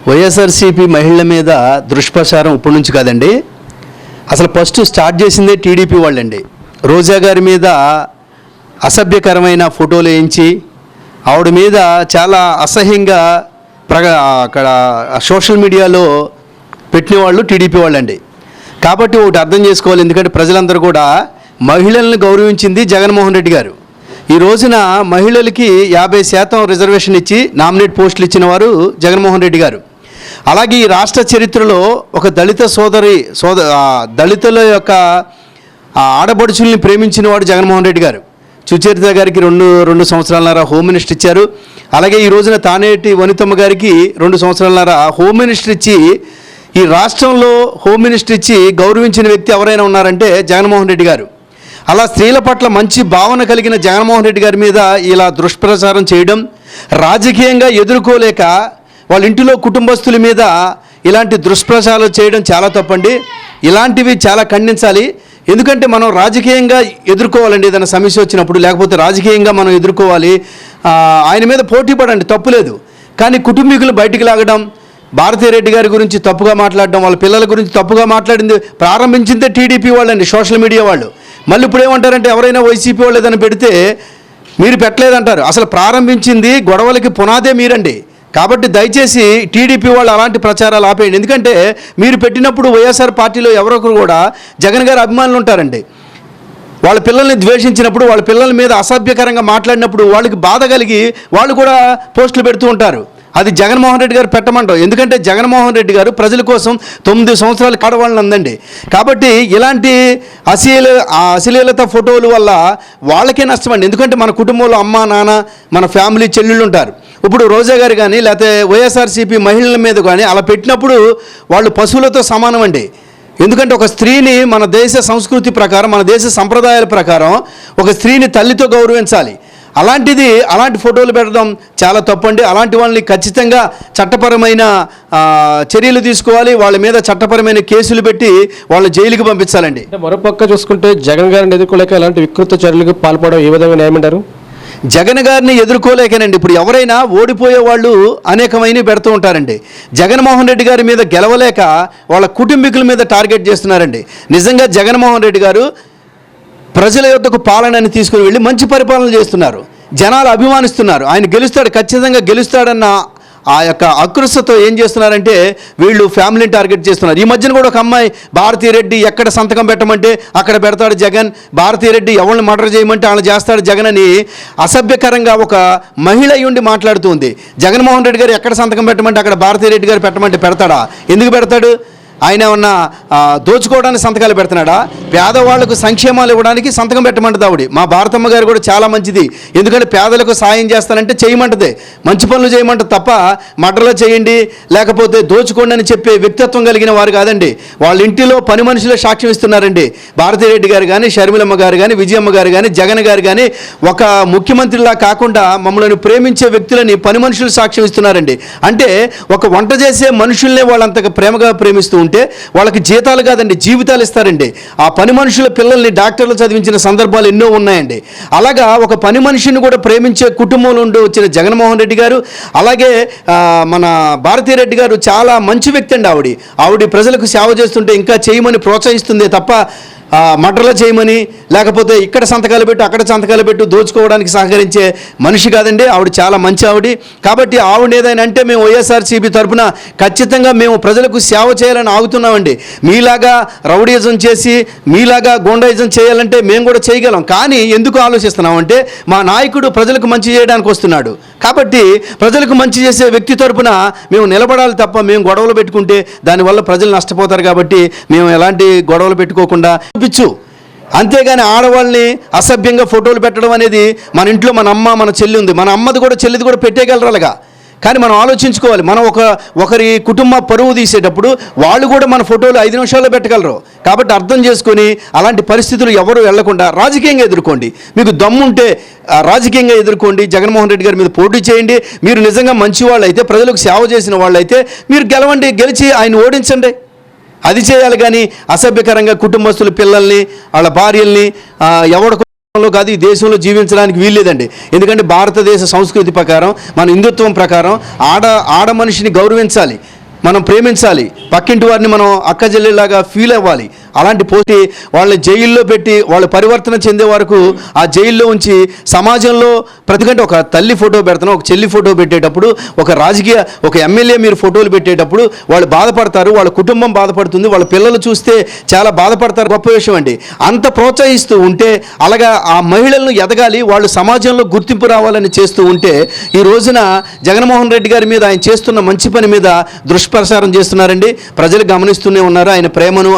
వైఎస్ఆర్సీపీ మహిళల మీద దుష్ప్రచారం ఇప్పటి నుంచి కాదండి, అసలు ఫస్ట్ స్టార్ట్ చేసిందే టీడీపీ వాళ్ళండి. రోజా గారి మీద అసభ్యకరమైన ఫోటోలు వేయించి ఆవిడ మీద చాలా అసహ్యంగా అక్కడ సోషల్ మీడియాలో పెట్టిన వాళ్ళు టీడీపీ వాళ్ళండి. కాబట్టి ఒకటి అర్థం చేసుకోవాలి, ఎందుకంటే ప్రజలందరూ కూడా మహిళలను గౌరవించింది జగన్మోహన్ రెడ్డి గారు. ఈ రోజున మహిళలకి 50% రిజర్వేషన్ ఇచ్చి నామినేట్ పోస్టులు ఇచ్చిన వారు జగన్మోహన్ రెడ్డి గారు. అలాగే ఈ రాష్ట్ర చరిత్రలో ఒక దళితుల యొక్క ఆడపడుచుల్ని ప్రేమించిన వాడు జగన్మోహన్ రెడ్డి గారు. సుచరిత గారికి రెండు సంవత్సరాలన్నర హోమ్ మినిస్టర్ ఇచ్చారు. అలాగే ఈ రోజున తానేటి వనితమ్మ గారికి 2 సంవత్సరాలన్నర హోమ్ మినిస్టర్ ఇచ్చి, ఈ రాష్ట్రంలో హోమ్ మినిస్టర్ ఇచ్చి గౌరవించిన వ్యక్తి ఎవరైనా ఉన్నారంటే జగన్మోహన్ రెడ్డి గారు. అలా స్త్రీల పట్ల మంచి భావన కలిగిన జగన్మోహన్ రెడ్డి గారి మీద ఇలా దుష్ప్రచారం చేయడం, రాజకీయంగా ఎదుర్కోలేక వాళ్ళ ఇంటిలో కుటుంబస్తుల మీద ఇలాంటి దుష్ప్రచారాలు చేయడం చాలా తప్పండి. ఇలాంటివి చాలా ఖండించాలి. ఎందుకంటే మనం రాజకీయంగా ఎదుర్కోవాలండి ఏదైనా సమస్య వచ్చినప్పుడు, లేకపోతే రాజకీయంగా మనం ఎదుర్కోవాలి. ఆయన మీద పోటీ పడండి, తప్పులేదు. కానీ కుటుంబీకులు బయటికి లాగడం, భారతీరెడ్డి గారి గురించి తప్పుగా మాట్లాడడం, వాళ్ళ పిల్లల గురించి తప్పుగా మాట్లాడింది ప్రారంభించిందే టీడీపీ వాళ్ళండి, సోషల్ మీడియా వాళ్ళు. మళ్ళీ ఇప్పుడు ఏమంటారంటే ఎవరైనా వైసీపీ వాళ్ళు ఏదైనా పెడితే మీరు పెట్టలేదంటారు. అసలు ప్రారంభించింది గొడవలకి పునాదే మీరండి. కాబట్టి దయచేసి టీడీపీ వాళ్ళు అలాంటి ప్రచారాలు ఆపేయండి. ఎందుకంటే మీరు పెట్టినప్పుడు వైఎస్ఆర్ పార్టీలో ఎవరొకరు కూడా జగన్ గారి అభిమానులు ఉంటారండి. వాళ్ళ పిల్లల్ని ద్వేషించినప్పుడు, వాళ్ళ పిల్లల మీద అసభ్యకరంగా మాట్లాడినప్పుడు వాళ్ళకి బాధ కలిగి వాళ్ళు కూడా పోస్టులు పెడుతూ ఉంటారు. అది జగన్మోహన్ రెడ్డి గారు పెట్టమంటారు. ఎందుకంటే జగన్మోహన్ రెడ్డి గారు ప్రజల కోసం 9 సంవత్సరాలు ఆడవాళ్ళని అందండి. కాబట్టి ఇలాంటి అశ్లీలత ఫోటోల వల్ల వాళ్ళకే నష్టమండి. ఎందుకంటే మన కుటుంబంలో అమ్మ నాన్న మన ఫ్యామిలీ చెల్లెళ్ళు ఉంటారు. ఇప్పుడు రోజా గారు కానీ లేకపోతే వైఎస్ఆర్సీపీ మహిళల మీద కానీ అలా పెట్టినప్పుడు వాళ్ళు పశువులతో సమానం అండి. ఎందుకంటే ఒక స్త్రీని మన దేశ సంస్కృతి ప్రకారం, మన దేశ సంప్రదాయాల ప్రకారం ఒక స్త్రీని తల్లితో గౌరవించాలి. అలాంటి ఫోటోలు పెట్టడం చాలా తప్పండి. అలాంటి వాళ్ళని ఖచ్చితంగా చట్టపరమైన చర్యలు తీసుకోవాలి. వాళ్ళ మీద చట్టపరమైన కేసులు పెట్టి వాళ్ళ జైలుకి పంపించాలండి. మరోపక్క చూసుకుంటే జగన్ గారిని ఎదుర్కోలేక ఇలాంటి వికృత చర్యలకు పాల్పడడం ఏ విధంగా న్యాయమంటారు? జగన్ గారిని ఎదుర్కోలేకనండి ఇప్పుడు ఎవరైనా ఓడిపోయే వాళ్ళు అనేకమైనవి పెడుతూ ఉంటారండి. జగన్మోహన్ రెడ్డి గారి మీద గెలవలేక వాళ్ళ కుటుంబీకుల మీద టార్గెట్ చేస్తున్నారండి. నిజంగా జగన్మోహన్ రెడ్డి గారు ప్రజల యొద్దకు పాలనని తీసుకుని వెళ్ళి మంచి పరిపాలన చేస్తున్నారు. జనాలు అభిమానిస్తున్నారు. ఆయన గెలుస్తాడు, ఖచ్చితంగా గెలుస్తాడన్న ఆ యొక్క ఆకృష్టతో ఏం చేస్తున్నారంటే వీళ్ళు ఫ్యామిలీని టార్గెట్ చేస్తున్నారు. ఈ మధ్యన కూడా ఒక అమ్మాయి భారతీరెడ్డి ఎక్కడ సంతకం పెట్టమంటే అక్కడ పెడతాడు జగన్, భారతీరెడ్డి ఎవరిని మర్డర్ చేయమంటే వాళ్ళు చేస్తాడు జగన్ అని అసభ్యకరంగా ఒక మహిళ ఉండి మాట్లాడుతుంది. జగన్మోహన్ రెడ్డి గారు ఎక్కడ సంతకం పెట్టమంటే అక్కడ భారతీరెడ్డి గారు పెట్టమంటే పెడతాడా? ఎందుకు పెడతాడు? ఆయన ఏమన్నా దోచుకోవడానికి సంతకాలు పెడుతున్నాడా? పేదవాళ్లకు సంక్షేమాలు ఇవ్వడానికి సంతకం పెట్టమంటుంది ఆవిడ. మా భారతమ్మ గారు కూడా చాలా మంచిది. ఎందుకంటే పేదలకు సాయం చేస్తానంటే చేయమంటది, మంచి పనులు చేయమంటది తప్ప మర్డర్లు చేయండి లేకపోతే దోచుకోండి అని చెప్పే వ్యక్తిత్వం కలిగిన వారు కాదండి. వాళ్ళ ఇంటిలో పని మనుషులే సాక్ష్యం ఇస్తున్నారండి. భారతీరెడ్డి గారు కానీ, షర్మిలమ్మ గారు కానీ, విజయమ్మ గారు కానీ, జగన్ గారు కానీ ఒక ముఖ్యమంత్రిలా కాకుండా మమ్మల్ని ప్రేమించే వ్యక్తులని పని మనుషులు సాక్ష్యం ఇస్తున్నారండి. అంటే ఒక వంట చేసే మనుషుల్నే వాళ్ళంతగా ప్రేమగా ప్రేమిస్తూ ఉంటే వాళ్ళకి జీతాలు కాదండి జీవితాలు ఇస్తారండి. ఆ పని మనుషుల పిల్లల్ని డాక్టర్లు చదివించిన సందర్భాలు ఎన్నో ఉన్నాయండి. అలాగా ఒక పని మనిషిని కూడా ప్రేమించే కుటుంబం నుండి వచ్చిన జగన్మోహన్ రెడ్డి గారు, అలాగే మన భారతీరెడ్డి గారు చాలా మంచి వ్యక్తి అండి. ఆవిడ ప్రజలకు సేవ చేస్తుంటే ఇంకా చేయమని ప్రోత్సహిస్తుందే తప్ప మర్డర్లు చేయమని లేకపోతే ఇక్కడ సంతకాలు పెట్టు అక్కడ సంతకాలు పెట్టు దోచుకోవడానికి సహకరించే మనిషి కాదండి. ఆవిడ చాలా మంచి ఆవిడ. కాబట్టి ఆవిడ ఏదైనా అంటే మేము వైఎస్ఆర్సీపీ తరఫున ఖచ్చితంగా మేము ప్రజలకు సేవ చేయాలని ఆగుతున్నామండి. మీలాగా రౌడీజం చేసి మీలాగా గోండాయిజం చేయాలంటే మేము కూడా చేయగలం. కానీ ఎందుకు ఆలోచిస్తున్నామంటే మా నాయకుడు ప్రజలకు మంచి చేయడానికి వస్తున్నాడు. కాబట్టి ప్రజలకు మంచి చేసే వ్యక్తి తరఫున మేము నిలబడాలి తప్ప మేము గొడవలు పెట్టుకుంటే దానివల్ల ప్రజలు నష్టపోతారు. కాబట్టి మేము ఎలాంటి గొడవలు పెట్టుకోకుండా చూపించు. అంతేగాని ఆడవాళ్ళని అసభ్యంగా ఫోటోలు పెట్టడం అనేది మన ఇంట్లో మన అమ్మ మన చెల్లి ఉంది, మన అమ్మది కూడా చెల్లిది కూడా పెట్టేయగలరు అలాగా. కానీ మనం ఆలోచించుకోవాలి, మనం ఒకరి కుటుంబ పరువు తీసేటప్పుడు వాళ్ళు కూడా మన ఫోటోలు 5 నిమిషాల్లో పెట్టగలరు. కాబట్టి అర్థం చేసుకొని అలాంటి పరిస్థితులు ఎవరు వెళ్లకుండా రాజకీయంగా ఎదుర్కోండి. మీకు దమ్ముంటే రాజకీయంగా ఎదుర్కోండి. జగన్మోహన్ రెడ్డి గారి మీద పోటీ చేయండి. మీరు నిజంగా మంచి వాళ్ళు అయితే, ప్రజలకు సేవ చేసిన వాళ్ళు అయితే మీరు గెలవండి, గెలిచి ఆయన ఓడించండి. అది చేయాలి. కానీ అసభ్యకరంగా కుటుంబస్తుల పిల్లల్ని వాళ్ళ భార్యల్ని ఎవడ కాదు ఈ దేశంలో జీవించడానికి వీల్లేదండి. ఎందుకంటే భారతదేశ సంస్కృతి ప్రకారం మన హిందుత్వం ప్రకారం ఆడ మనిషిని గౌరవించాలి. మనం ప్రేమించాలి, పక్కింటి వారిని మనం అక్క చెల్లెలాగా ఫీల్ అవ్వాలి. అలాంటి పోటీ వాళ్ళని జైల్లో పెట్టి వాళ్ళు పరివర్తన చెందే వరకు ఆ జైల్లో ఉంచి సమాజంలో ప్రతికంటే ఒక తల్లి ఫోటో పెడుతున్నాం, ఒక చెల్లి ఫోటో పెట్టేటప్పుడు, ఒక ఎమ్మెల్యే మీరు ఫోటోలు పెట్టేటప్పుడు వాళ్ళు బాధపడతారు, వాళ్ళ కుటుంబం బాధపడుతుంది, వాళ్ళ పిల్లలు చూస్తే చాలా బాధపడతారు. గొప్ప విషయం అండి. అంత ప్రోత్సహిస్తూ ఉంటే అలాగా ఆ మహిళలను ఎదగాలి, వాళ్ళు సమాజంలో గుర్తింపు రావాలని చేస్తూ ఉంటే ఈ రోజున జగన్మోహన్ రెడ్డి గారి మీద ఆయన చేస్తున్న మంచి పని మీద దుష్ప్రచారం చేస్తున్నారండి. ప్రజలు గమనిస్తూనే ఉన్నారు ఆయన ప్రేమను,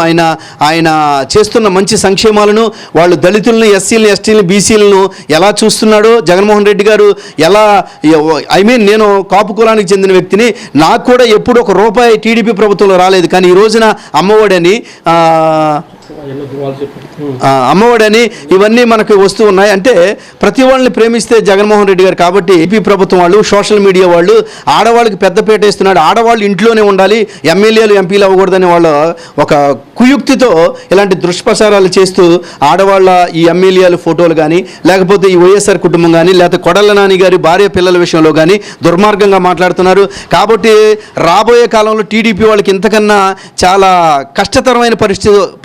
ఆయన చేస్తున్న మంచి సంక్షేమాలను, వాళ్ళు దళితులను, ఎస్సీలను, ఎస్టీలను, బీసీలను ఎలా చూస్తున్నాడో జగన్మోహన్ రెడ్డి గారు ఎలా నేను కాపు కులానికి చెందిన వ్యక్తిని, నాకు కూడా ఎప్పుడు ఒక రూపాయి టీడీపీ ప్రభుత్వంలో రాలేదు, కానీ ఈ రోజున అమ్మఒడని ఇవన్నీ మనకు వస్తూ ఉన్నాయి. అంటే ప్రతి వాళ్ళని ప్రేమిస్తే జగన్మోహన్ రెడ్డి గారు. కాబట్టి ఏపీ ప్రభుత్వం వాళ్ళు, సోషల్ మీడియా వాళ్ళు ఆడవాళ్ళకి పెద్దపీట వేస్తున్నాడు, ఆడవాళ్ళు ఇంట్లోనే ఉండాలి, ఎమ్మెల్యేలు ఎంపీలు అవ్వకూడదని వాళ్ళ ఒక కుయుక్తితో ఇలాంటి దుష్ప్రచారాలు చేస్తూ ఆడవాళ్ళ ఈ ఎమ్మెల్యేల ఫోటోలు కానీ, లేకపోతే ఈ వైఎస్ఆర్ కుటుంబం కానీ, లేకపోతే కొడల నాని గారి భార్య పిల్లల విషయంలో కానీ దుర్మార్గంగా మాట్లాడుతున్నారు. కాబట్టి రాబోయే కాలంలో టీడీపీ వాళ్ళకి ఇంతకన్నా చాలా కష్టతరమైన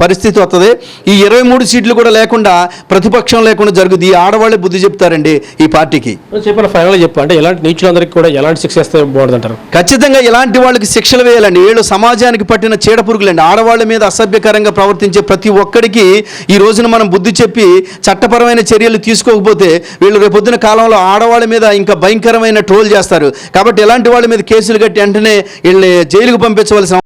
పరిస్థితి వస్తుంది. ఈ 23 సీట్లు కూడా లేకుండా, ప్రతిపక్షం లేకుండా జరుగుతుంది. ఈ ఆడవాళ్ళే బుద్ధి చెప్తారండి ఈ పార్టీకి. చెప్పిన ఫైనల్గా చెప్పు, అంటే ఇలాంటి నీచులందరికీ కూడా ఎలాంటి శిక్ష వేస్తే బాగుంటుందంటారు? ఖచ్చితంగా ఇలాంటి వాళ్ళకి శిక్షలు వేయాలండి. వీళ్ళు సమాజానికి పట్టిన చీడపురుగులండి. ఆడవాళ్ళ మీద అసభ్యకరంగా ప్రవర్తించే ప్రతి ఒక్కడికి ఈ రోజున మనం బుద్ధి చెప్పి చట్టపరమైన చర్యలు తీసుకోకపోతే వీళ్ళు రేపొద్దున కాలంలో ఆడవాళ్ళ మీద ఇంకా భయంకరమైన ట్రోల్ చేస్తారు. కాబట్టి ఇలాంటి వాళ్ళ మీద కేసులు కట్టి వెంటనే వీళ్ళని జైలుకు పంపించవలసిన